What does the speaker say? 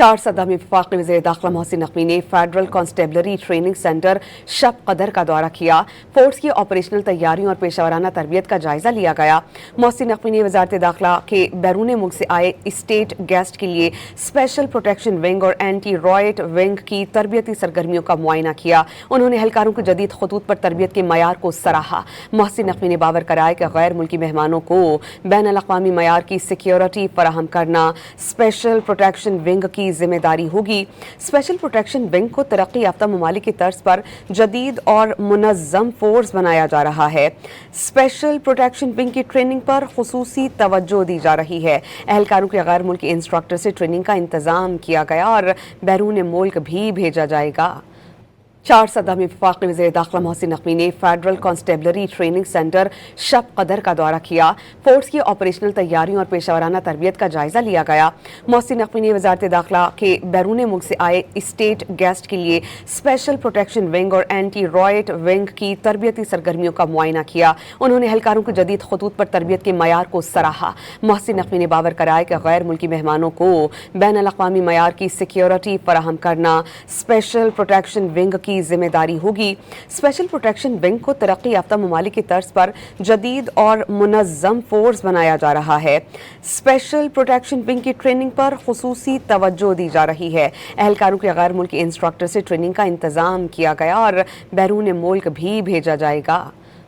चार सदर में वफाकी वज़ीर दाखिला मोहसिन नकवी ने फेडरल कांस्टेबलरी ट्रेनिंग सेंटर शब कदर का दौरा किया। फोर्स की ऑपरेशनल तैयारियों और पेशावराना तरबियत का जायजा लिया गया। मोहसिन नकवी ने वजारत दाखिला के बैरून मुल्क से आए स्टेट गेस्ट के लिए स्पेशल प्रोटेक्शन विंग और एंटी रॉयट विंग की तरबियती सरगर्मियों का मुआयना किया। उन्होंने एहलकारों के जदीद खतूत पर तरबियत के मयार को सराहा। मोहसिन नकवी ने बावर कराया कि गैर मुल्की मेहमानों को बैनुल अक़वामी मयार की सिक्योरिटी फराहम करना स्पेशल प्रोटेक्शन विंग की जिम्मेदारी होगी। स्पेशल प्रोटेक्शन विंग को तरक्की याफ्ता ममालिक की तर्ज पर जदीद और मुनज़्ज़म फोर्स बनाया जा रहा है। स्पेशल प्रोटेक्शन विंग की ट्रेनिंग पर खुसूसी तवज्जो दी जा रही है। एहलकारों के गैर मुल्की इंस्ट्रक्टर से ट्रेनिंग का इंतजाम किया गया और बैरून मुल्क भी भेजा जाएगा। चार सदर में वफाकी वज़ीर दाखिला मोहसिन नकवी ने फेडरल कांस्टेबलरी ट्रेनिंग सेंटर शब कदर का दौरा किया। फोर्स की ऑपरेशनल तैयारियों और पेशावराना तरबियत का जायजा लिया गया। मोहसिन नकवी ने वजारत दाखिला के बैरून मुल्क से आए स्टेट गेस्ट के लिए स्पेशल प्रोटेक्शन विंग और एंटी रॉयट विंग की तरबियती सरगर्मियों का मुआयना किया। उन्होंने एहलकारों के जदीद खतूत पर तरबियत के मयार को सराहा। मोहसिन नकवी ने बावर कराया कि गैर मुल्की मेहमानों को बैनुल अक़वामी मयार की सिक्योरिटी फराहम करना स्पेशल प्रोटेक्शन विंग की जिम्मेदारी होगी। स्पेशल प्रोटेक्शन विंग को तरक्की याफ्ता ममालिक की तर्ज पर जदीद और मुनज़्ज़म फोर्स बनाया जा रहा है। स्पेशल प्रोटेक्शन विंग की ट्रेनिंग पर खुसूसी तवज्जो दी जा रही है। एहलकारों के गैर मुल्की इंस्ट्रक्टर से ट्रेनिंग का इंतजाम किया गया और बैरून मुल्क भी भेजा जाएगा।